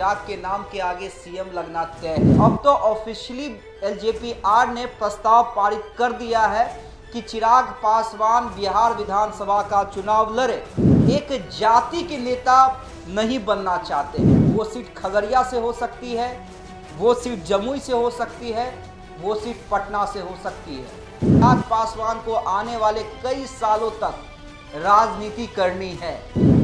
चिराग के नाम के आगे सीएम लगना तय है। अब तो ऑफिशियली एलजेपी-आर ने प्रस्ताव पारित कर दिया है कि चिराग पासवान बिहार विधानसभा का चुनाव लड़े। एक जाति के नेता नहीं बनना चाहते हैं। वो सीट खगड़िया से हो सकती है, वो सीट जमुई से हो सकती है, वो सीट पटना से हो सकती है। चिराग पासवान को आने वाले कई सालों तक राजनीति करनी है,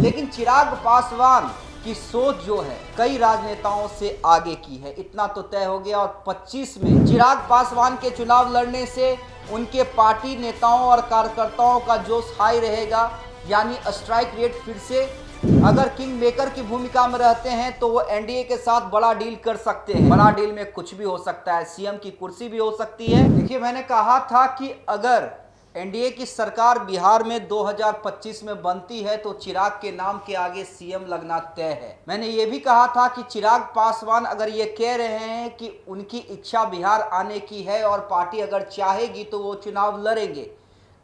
लेकिन चिराग पासवान की सोच जो है कई राजनेताओं से आगे की है, इतना तो तय हो गया। और 25 में चिराग पासवान के चुनाव लड़ने से उनके पार्टी नेताओं और कार्यकर्ताओं का जोश हाई रहेगा, यानी स्ट्राइक रेट फिर से अगर किंग मेकर की भूमिका में रहते हैं तो वो एनडीए के साथ बड़ा डील कर सकते हैं। बड़ा डील में कुछ भी हो सकता है, सीएम की कुर्सी भी हो सकती है। देखिए, मैंने कहा था कि अगर एनडीए की सरकार बिहार में 2025 में बनती है तो चिराग के नाम के आगे सीएम लगना तय है। मैंने ये भी कहा था कि चिराग पासवान अगर ये कह रहे हैं कि उनकी इच्छा बिहार आने की है और पार्टी अगर चाहेगी तो वो चुनाव लड़ेंगे,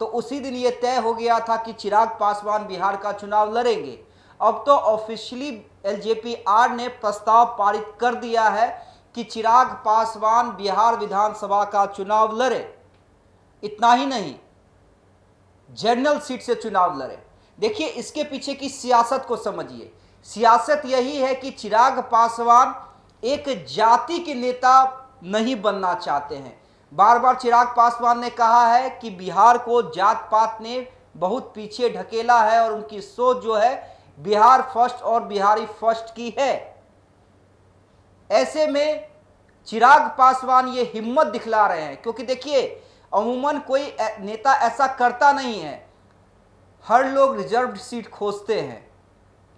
तो उसी दिन ये तय हो गया था कि चिराग पासवान बिहार का चुनाव लड़ेंगे। अब तो ऑफिशियली एलजेपी-आर ने प्रस्ताव पारित कर दिया है कि चिराग पासवान बिहार विधानसभा का चुनाव लड़े। इतना ही नहीं, जनरल सीट से चुनाव लड़े। देखिए, इसके पीछे की सियासत को समझिए। सियासत यही है कि चिराग पासवान एक जाति के नेता नहीं बनना चाहते हैं। बार बार चिराग पासवान ने कहा है कि बिहार को जात पात ने बहुत पीछे ढकेला है और उनकी सोच जो है बिहार फर्स्ट और बिहारी फर्स्ट की है। ऐसे में चिराग पासवान ये हिम्मत दिखला रहे हैं, क्योंकि देखिए, अमूमन कोई नेता ऐसा करता नहीं है। हर लोग रिजर्व्ड सीट खोजते हैं,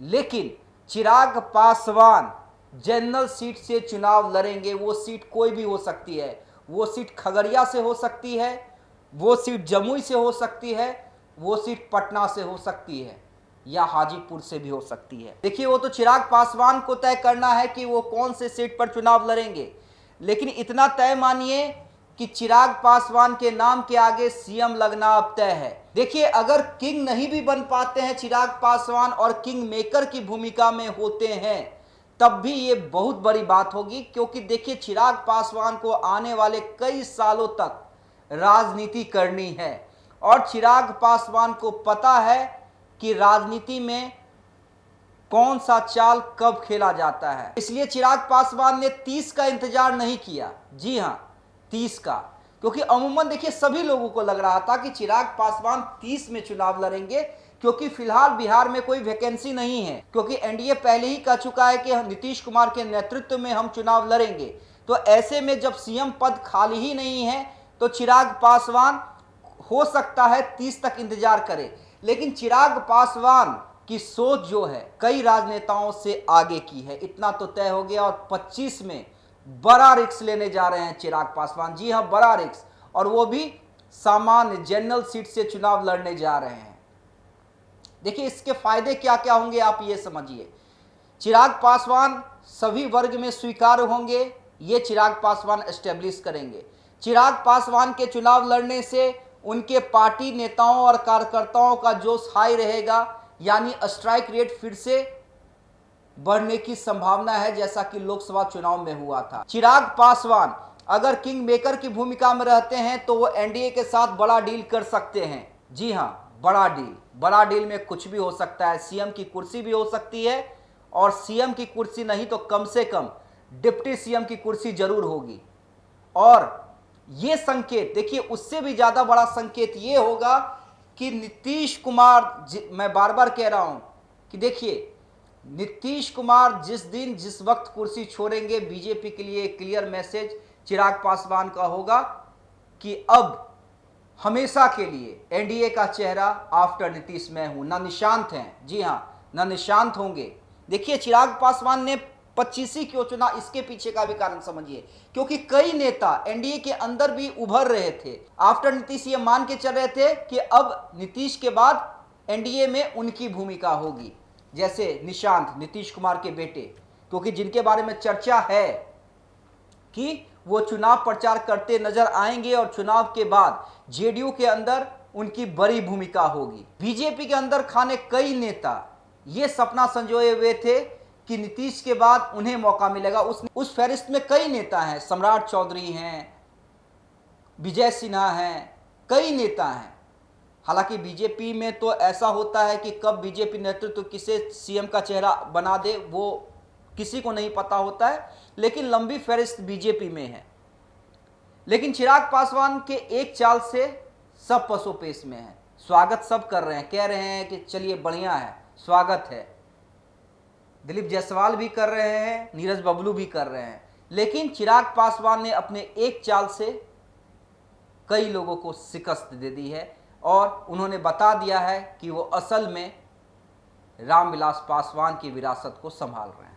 लेकिन चिराग पासवान जनरल सीट से चुनाव लड़ेंगे। वो सीट कोई भी हो सकती है, वो सीट खगड़िया से हो सकती है, वो सीट जमुई से हो सकती है, वो सीट पटना से हो सकती है, या हाजीपुर से भी हो सकती है। देखिए, वो तो चिराग पासवान को तय करना है कि वो कौन से सीट पर चुनाव लड़ेंगे, लेकिन इतना तय मानिए कि चिराग पासवान के नाम के आगे सीएम लगना अब तय है। देखिए, अगर किंग नहीं भी बन पाते हैं चिराग पासवान और किंग मेकर की भूमिका में होते हैं, तब भी ये बहुत बड़ी बात होगी, क्योंकि देखिए, चिराग पासवान को आने वाले कई सालों तक राजनीति करनी है और चिराग पासवान को पता है कि राजनीति में कौन सा चाल कब खेला जाता है। इसलिए चिराग पासवान ने 30 का इंतजार नहीं किया। जी हां, 30 का, क्योंकि अमूमन देखिए सभी लोगों को लग रहा था कि चिराग पासवान 30 में चुनाव लड़ेंगे, क्योंकि फिलहाल बिहार में कोई वैकेंसी नहीं है, क्योंकि एनडीए पहले ही कह चुका है कि नीतीश कुमार के नेतृत्व में हम चुनाव लड़ेंगे। तो ऐसे में जब सीएम पद खाली ही नहीं है तो चिराग पासवान हो सकता है 30 तक इंतजार करे। लेकिन चिराग पासवान की सोच जो है कई राजनेताओं से आगे की है, इतना तो तय हो गया। और 25 में बड़ा रिस्क लेने जा रहे हैं चिराग पासवान। जी हां, बड़ा रिस्क, और वो भी सामान्य जनरल सीट से चुनाव लड़ने जा रहे हैं। देखिए, इसके फायदे क्या क्या होंगे आप ये समझिए। चिराग पासवान सभी वर्ग में स्वीकार्य होंगे, ये चिराग पासवान एस्टेब्लिश करेंगे। चिराग पासवान के चुनाव लड़ने से उनके पार्टी नेताओं और कार्यकर्ताओं का जोश हाई रहेगा, यानी स्ट्राइक रेट फिर से बढ़ने की संभावना है, जैसा कि लोकसभा चुनाव में हुआ था। चिराग पासवान अगर किंग मेकर की भूमिका में रहते हैं तो वो एनडीए के साथ बड़ा डील कर सकते हैं। जी हां, बड़ा डील। बड़ा डील में कुछ भी हो सकता है, सीएम की कुर्सी भी हो सकती है, और सीएम की कुर्सी नहीं तो कम से कम डिप्टी सीएम की कुर्सी जरूर होगी। और ये संकेत देखिए, उससे भी ज्यादा बड़ा संकेत ये होगा कि नीतीश कुमार, मैं बार बार कह रहा हूं कि देखिए, नीतीश कुमार जिस दिन जिस वक्त कुर्सी छोड़ेंगे, बीजेपी के लिए एक क्लियर मैसेज चिराग पासवान का होगा कि अब हमेशा के लिए एनडीए का चेहरा आफ्टर नीतीश मैं हूं। ना निशांत हैं, जी हां, ना निशांत होंगे। देखिए, चिराग पासवान ने 25 ही क्यों चुना, इसके पीछे का भी कारण समझिए, क्योंकि कई नेता एनडीए के अंदर भी उभर रहे थे। आफ्टर नीतीश ये मान के चल रहे थे कि अब नीतीश के बाद एनडीए में उनकी भूमिका होगी, जैसे निशांत, नीतीश कुमार के बेटे, क्योंकि जिनके बारे में चर्चा है कि वो चुनाव प्रचार करते नजर आएंगे और चुनाव के बाद जेडीयू के अंदर उनकी बड़ी भूमिका होगी। बीजेपी के अंदर खाने कई नेता ये सपना संजोए हुए थे कि नीतीश के बाद उन्हें मौका मिलेगा। उस फहरिस्त में कई नेता हैं, सम्राट चौधरी हैं, विजय सिन्हा हैं, कई नेता हैं। हालांकि बीजेपी में तो ऐसा होता है कि कब बीजेपी नेतृत्व किसे सीएम का चेहरा बना दे वो किसी को नहीं पता होता है, लेकिन लंबी फहरिस्त बीजेपी में है। लेकिन चिराग पासवान के एक चाल से सब पसोपेश में है। स्वागत सब कर रहे हैं, कह रहे हैं कि चलिए बढ़िया है, स्वागत है। दिलीप जायसवाल भी कर रहे हैं, नीरज बबलू भी कर रहे हैं। लेकिन चिराग पासवान ने अपने एक चाल से कई लोगों को शिकस्त दे दी है और उन्होंने बता दिया है कि वो असल में रामविलास पासवान की विरासत को संभाल रहे हैं।